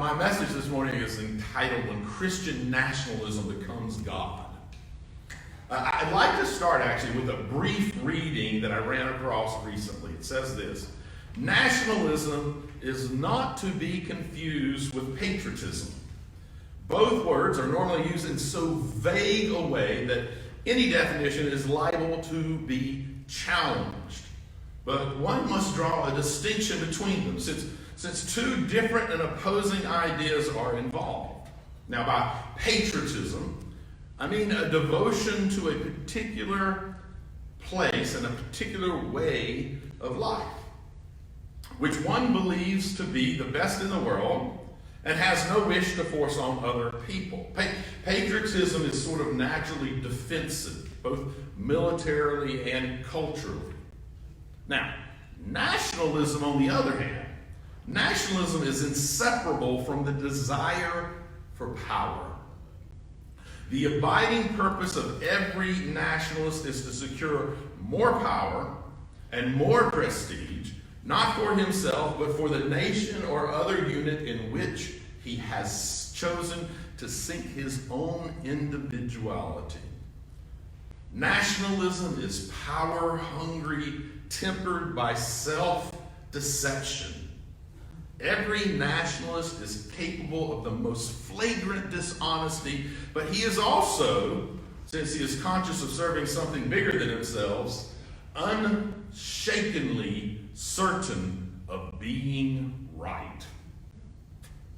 My message this morning is entitled When Christian Nationalism Becomes God. I'd like to start actually with a brief reading that I ran across recently. It says this: nationalism is not to be confused with patriotism. Both words are normally used in so vague a way that any definition is liable to be challenged. But one must draw a distinction between them, since two different and opposing ideas are involved. Now, by patriotism, I mean a devotion to a particular place and a particular way of life, which one believes to be the best in the world and has no wish to force on other people. Patriotism is sort of naturally defensive, both militarily and culturally. Now, nationalism, on the other hand, nationalism is inseparable from the desire for power. The abiding purpose of every nationalist is to secure more power and more prestige, not for himself, but for the nation or other unit in which he has chosen to sink his own individuality. Nationalism is power-hungry, tempered by self-deception. Every nationalist is capable of the most flagrant dishonesty, but he is also, since he is conscious of serving something bigger than himself, unshakenly certain of being right.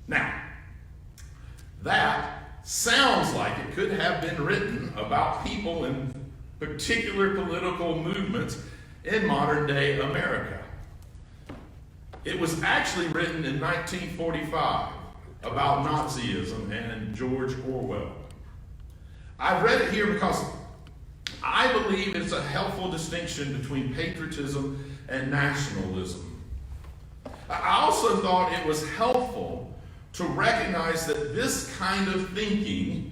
Now, that sounds like it could have been written about people in particular political movements in modern day America. It was actually written in 1945 about Nazism and George Orwell. I've read it here because I believe it's a helpful distinction between patriotism and nationalism. I also thought it was helpful to recognize that this kind of thinking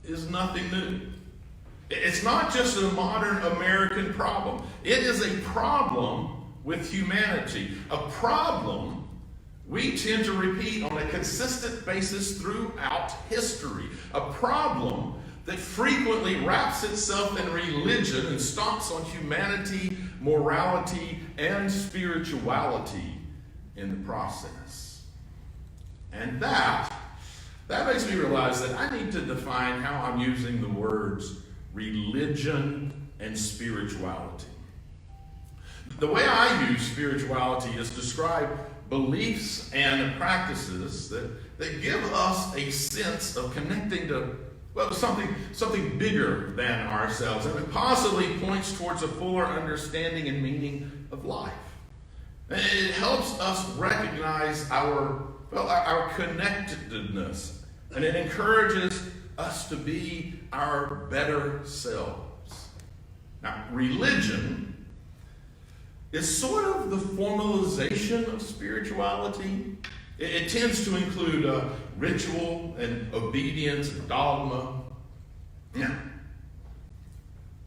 is nothing new. It's not just a modern American problem. It is a problem with humanity, a problem we tend to repeat on a consistent basis throughout history, a problem that frequently wraps itself in religion and stomps on humanity, morality, and spirituality in the process. And that makes me realize that I need to define how I'm using the words religion and spirituality. The way I use spirituality is to describe beliefs and practices that give us a sense of connecting to something bigger than ourselves, and it possibly points towards a fuller understanding and meaning of life. It helps us recognize our connectedness, and it encourages us to be our better selves. Now, religion is sort of the formalization of spirituality. It tends to include ritual and obedience and dogma. Now,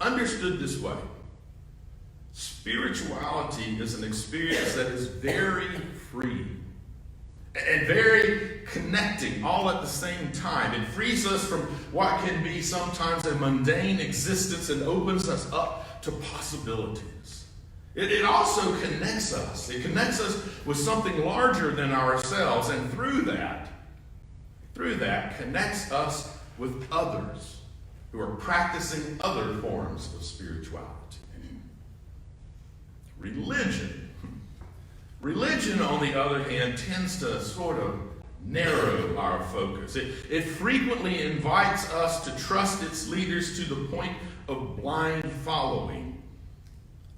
understood this way, spirituality is an experience that is very free and very connecting all at the same time. It frees us from what can be sometimes a mundane existence and opens us up to possibilities. It also connects us. It connects us with something larger than ourselves, and through that connects us with others who are practicing other forms of spirituality. Religion, on the other hand, tends to sort of narrow our focus. It frequently invites us to trust its leaders to the point of blind following.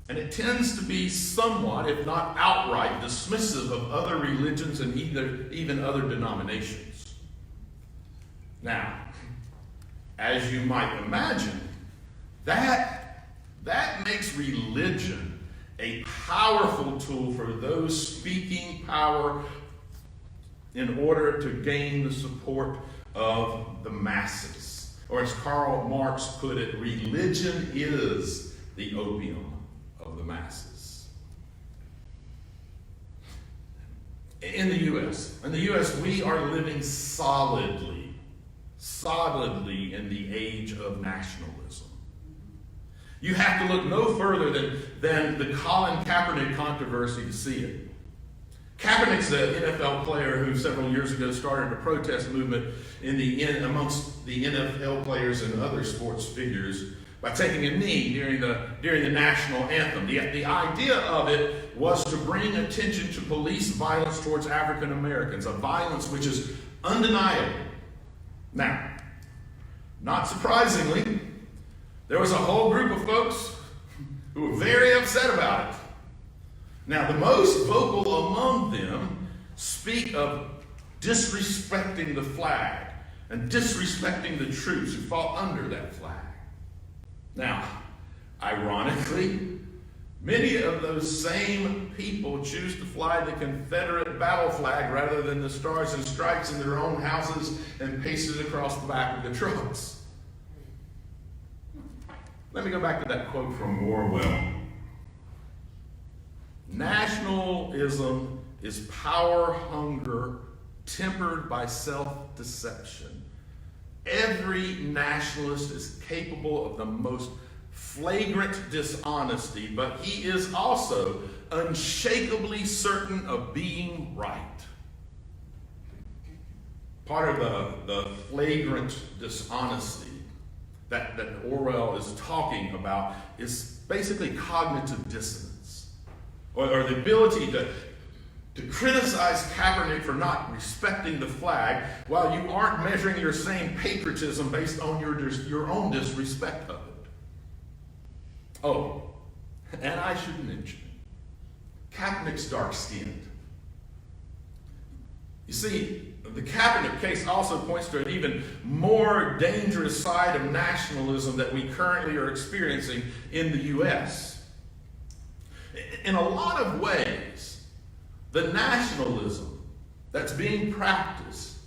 And it tends to be somewhat, if not outright, dismissive of other religions and even other denominations. Now, as you might imagine, that makes religion a powerful tool for those speaking power in order to gain the support of the masses. Or as Karl Marx put it, religion is the opium of the masses. In the U.S., we are living solidly in the age of nationalism. You have to look no further than the Colin Kaepernick controversy to see it. Kaepernick's the NFL player who several years ago started a protest movement amongst the NFL players and other sports figures by taking a knee during the national anthem. The idea of it was to bring attention to police violence towards African Americans, a violence which is undeniable. Now, not surprisingly, there was a whole group of folks who were very upset about it. Now, the most vocal among them speak of disrespecting the flag and disrespecting the troops who fought under that flag. Now, ironically, many of those same people choose to fly the Confederate battle flag rather than the stars and stripes in their own houses and paste it across the back of the trucks. Let me go back to that quote from Orwell. Nationalism is power hunger tempered by self-deception. Every nationalist is capable of the most flagrant dishonesty, but he is also unshakably certain of being right. Part of the flagrant dishonesty that Orwell is talking about is basically cognitive dissonance, or the ability to criticize Kaepernick for not respecting the flag while you aren't measuring your same patriotism based on your own disrespect of it. Oh, and I should mention, Kaepernick's dark-skinned. You see, the Kaepernick case also points to an even more dangerous side of nationalism that we currently are experiencing in the U.S. In a lot of ways, the nationalism that's being practiced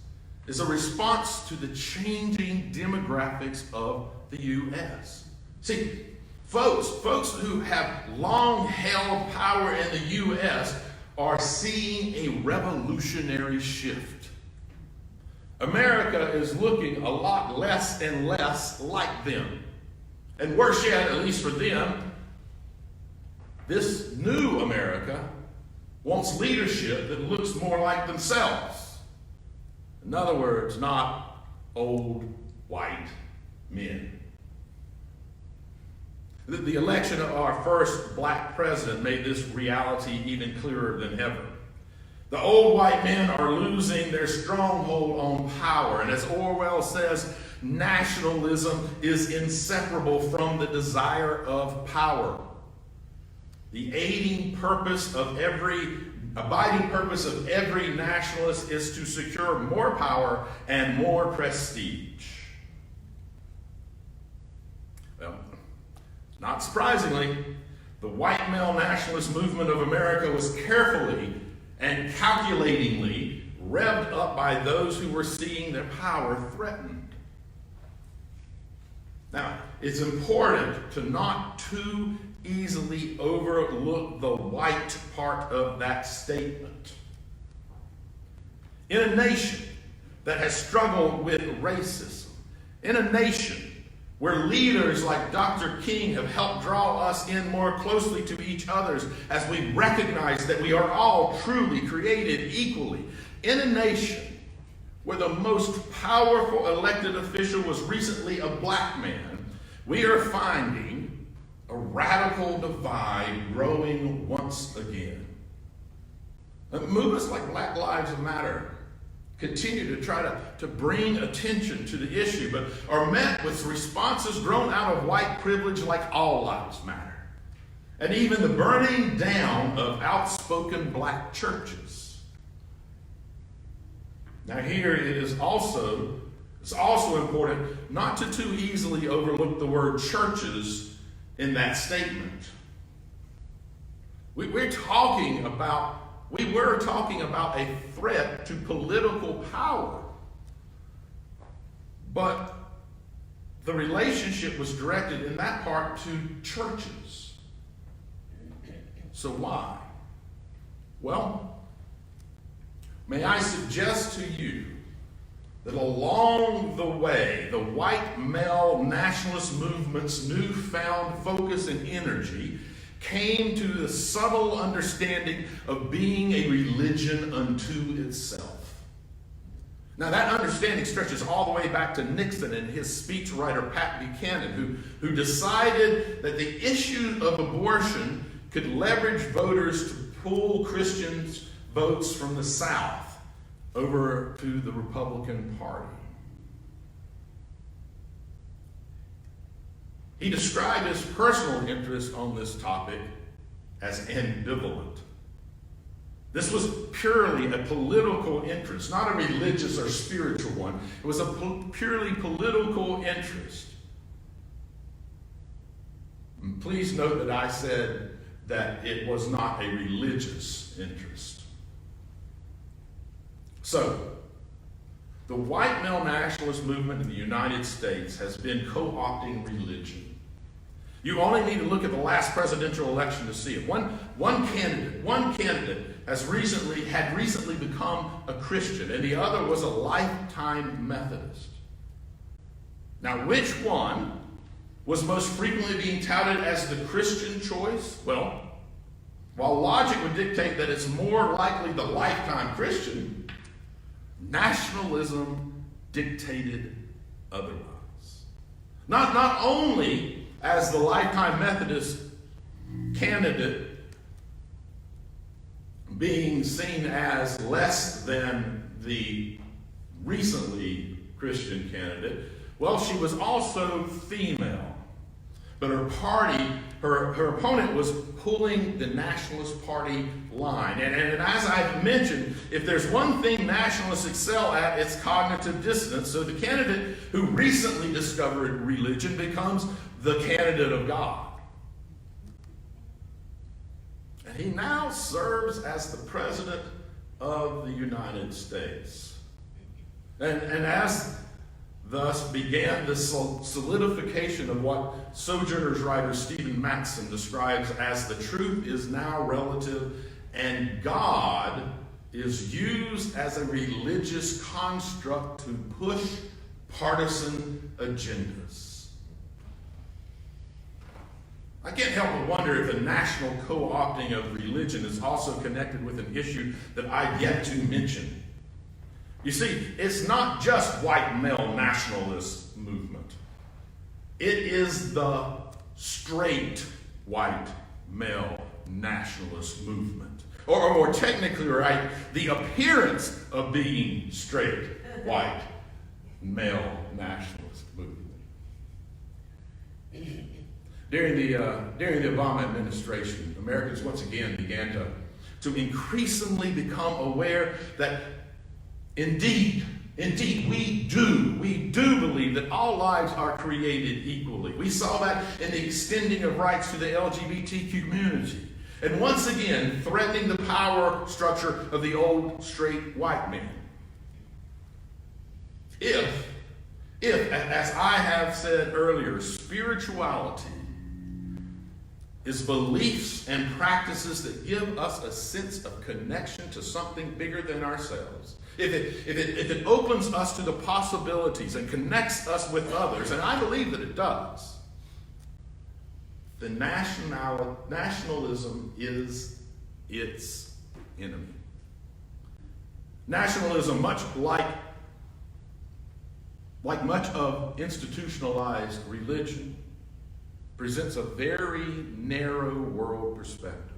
is a response to the changing demographics of the U.S. See, folks who have long held power in the U.S. are seeing a revolutionary shift. America is looking a lot less and less like them. And worse yet, at least for them, this new America wants leadership that looks more like themselves. In other words, not old white men. The election of our first black president made this reality even clearer than ever. The old white men are losing their stronghold on power, and as Orwell says, nationalism is inseparable from the desire of power. The abiding purpose of every nationalist is to secure more power and more prestige. Well, not surprisingly, the white male nationalist movement of America was carefully and calculatingly revved up by those who were seeing their power threatened. Now, it's important to not too easily overlook the white part of that statement. In a nation that has struggled with racism, in a nation where leaders like Dr. King have helped draw us in more closely to each other as we recognize that we are all truly created equally, in a nation where the most powerful elected official was recently a black man, we are finding a radical divide growing once again. Movements like Black Lives Matter continue to try to bring attention to the issue, but are met with responses grown out of white privilege like all lives matter, and even the burning down of outspoken black churches. Now here it's also important not to too easily overlook the word churches in that statement. We were talking about a threat to political power, but the relationship was directed in that part to churches. So why? Well, may I suggest to you that along the way, the white male nationalist movement's newfound focus and energy came to the subtle understanding of being a religion unto itself. Now, that understanding stretches all the way back to Nixon and his speechwriter Pat Buchanan, who decided that the issue of abortion could leverage voters to pull Christians' votes from the South over to the Republican Party. He described his personal interest on this topic as ambivalent. This was purely a political interest, not a religious or spiritual one. It was a purely political interest. And please note that I said that it was not a religious interest. So, the white male nationalist movement in the United States has been co-opting religion. You only need to look at the last presidential election to see it. One candidate had recently become a Christian, and the other was a lifetime Methodist. Now, which one was most frequently being touted as the Christian choice? Well, while logic would dictate that it's more likely the lifetime Christian, nationalism dictated otherwise. Not only as the lifetime Methodist candidate being seen as less than the recently Christian candidate, well, she was also female. But her opponent was pulling the Nationalist Party line. And as I've mentioned, if there's one thing nationalists excel at, it's cognitive dissonance. So the candidate who recently discovered religion becomes the candidate of God. And he now serves as the President of the United States. And as thus began the solidification of what Sojourner's writer Stephen Matson describes as the truth is now relative and God is used as a religious construct to push partisan agendas. I can't help but wonder if the national co-opting of religion is also connected with an issue that I've yet to mention. You see, it's not just white male nationalist movement. It is the straight white male nationalist movement. Or more technically right, the appearance of being straight white male nationalist movement. During the Obama administration, Americans once again began to increasingly become aware that Indeed, we do believe that all lives are created equally. We saw that in the extending of rights to the LGBT community. And once again, threatening the power structure of the old straight white man. If, as I have said earlier, spirituality is beliefs and practices that give us a sense of connection to something bigger than ourselves, if it opens us to the possibilities and connects us with others, and I believe that it does, then nationalism is its enemy. Nationalism, much like much of institutionalized religion, presents a very narrow world perspective.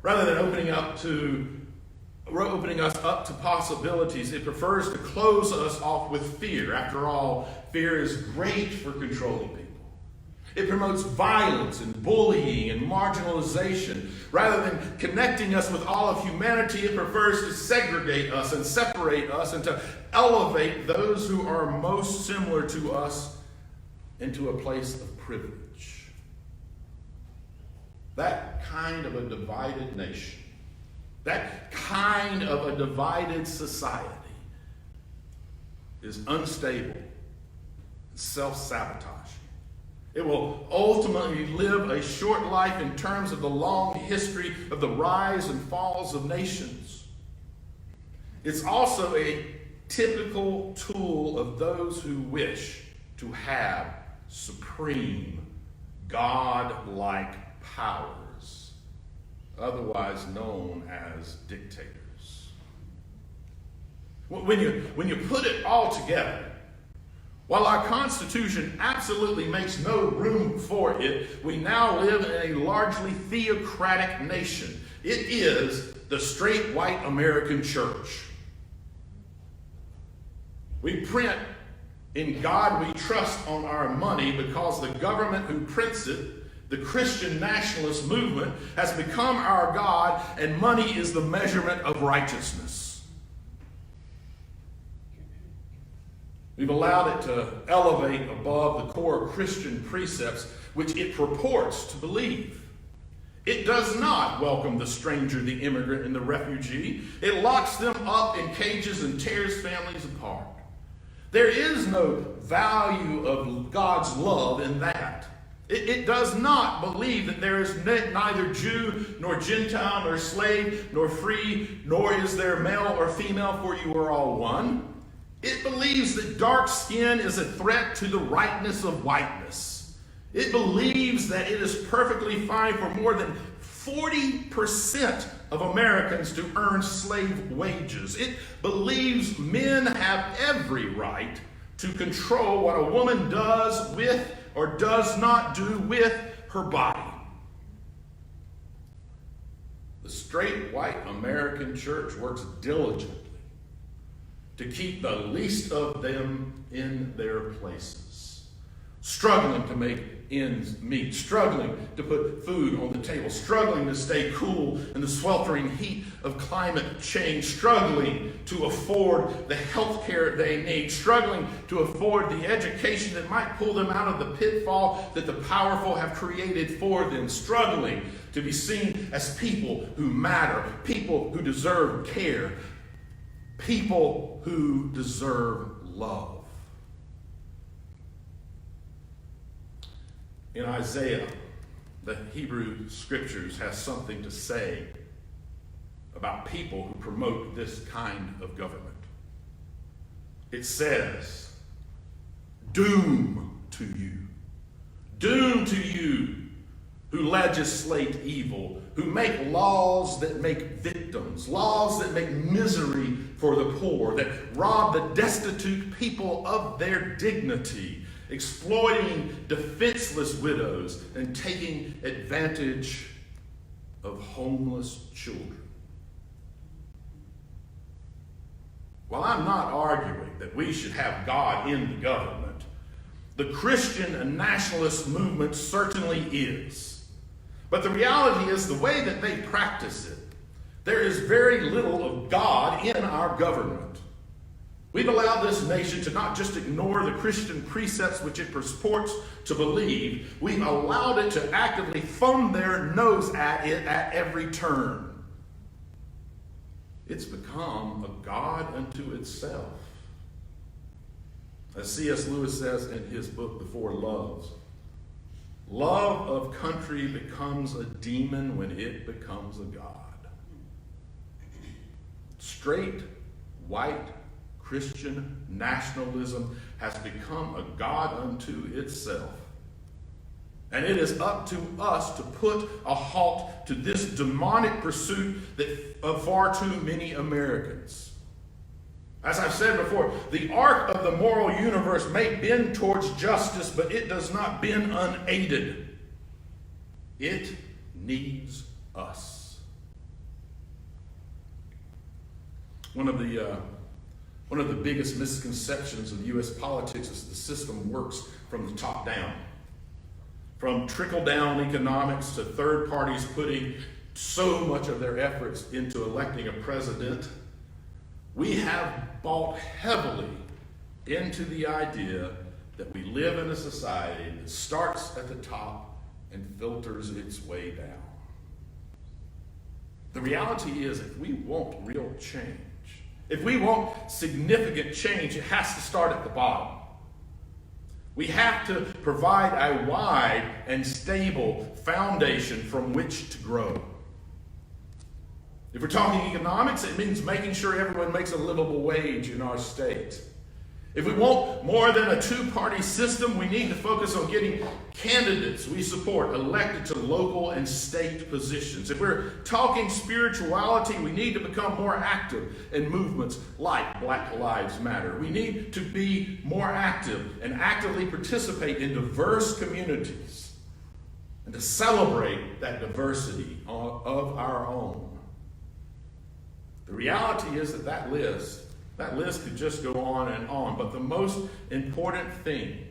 Rather than opening us up to possibilities, it prefers to close us off with fear. After all, fear is great for controlling people. It promotes violence and bullying and marginalization. Rather than connecting us with all of humanity, it prefers to segregate us and separate us and to elevate those who are most similar to us into a place of privilege. That kind of a divided nation, that kind of a divided society is unstable and self-sabotaging. It will ultimately live a short life in terms of the long history of the rise and falls of nations. It's also a typical tool of those who wish to have supreme, God-like powers, otherwise known as dictators. When you put it all together, while our Constitution absolutely makes no room for it, we now live in a largely theocratic nation. It is the straight white American church. We print "In God We Trust" on our money because the government who prints it, the Christian nationalist movement, has become our God, and money is the measurement of righteousness. We've allowed it to elevate above the core Christian precepts which it purports to believe. It does not welcome the stranger, the immigrant, and the refugee. It locks them up in cages and tears families apart. There is no value of God's love in that. It does not believe that there is neither Jew nor Gentile nor slave nor free, nor is there male or female, for you are all one. It believes that dark skin is a threat to the rightness of whiteness. It believes that it is perfectly fine for more than 40% of Americans to earn slave wages. It believes men have every right to control what a woman does with or does not do with her body. The straight white American church works diligently to keep the least of them in their places, struggling to make ends meet, struggling to put food on the table, struggling to stay cool in the sweltering heat of climate change, struggling to afford the health care they need, struggling to afford the education that might pull them out of the pitfall that the powerful have created for them, struggling to be seen as people who matter, people who deserve care, people who deserve love. In Isaiah, the Hebrew scriptures has something to say about people who promote this kind of government. It says, "Doom to you who legislate evil, who make laws that make victims, laws that make misery for the poor, that rob the destitute people of their dignity, exploiting defenseless widows and taking advantage of homeless children." While I'm not arguing that we should have God in the government, the Christian and nationalist movement certainly is. But the reality is, the way that they practice it, there is very little of God in our government. We've allowed this nation to not just ignore the Christian precepts which it purports to believe, we've allowed it to actively thumb their nose at it at every turn. It's become a god unto itself. As C.S. Lewis says in his book, The Four Loves, love of country becomes a demon when it becomes a god. Straight, white, Christian nationalism has become a god unto itself. And it is up to us to put a halt to this demonic pursuit of far too many Americans. As I've said before, the arc of the moral universe may bend towards justice, but it does not bend unaided. It needs us. One of the biggest misconceptions of U.S. politics is the system works from the top down. From trickle-down economics to third parties putting so much of their efforts into electing a president, we have bought heavily into the idea that we live in a society that starts at the top and filters its way down. The reality is, if we want real change, if we want significant change, it has to start at the bottom. We have to provide a wide and stable foundation from which to grow. If we're talking economics, it means making sure everyone makes a livable wage in our state. If we want more than a two-party system, we need to focus on getting candidates we support elected to local and state positions. If we're talking spirituality, we need to become more active in movements like Black Lives Matter. We need to be more active and actively participate in diverse communities and to celebrate that diversity of our own. The reality is that list could just go on and on, but the most important thing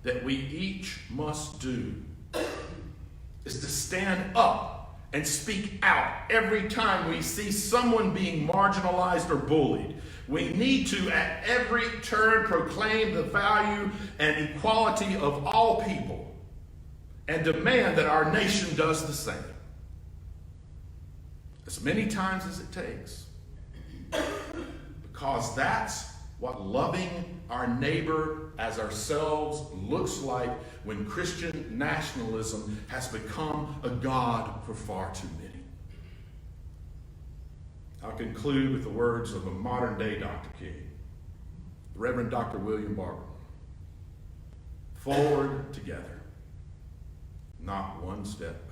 that we each must do is to stand up and speak out every time we see someone being marginalized or bullied. We need to, at every turn, proclaim the value and equality of all people and demand that our nation does the same. As many times as it takes. Because that's what loving our neighbor as ourselves looks like when Christian nationalism has become a god for far too many. I'll conclude with the words of a modern day Dr. King, the Reverend Dr. William Barber. Forward together, not one step back.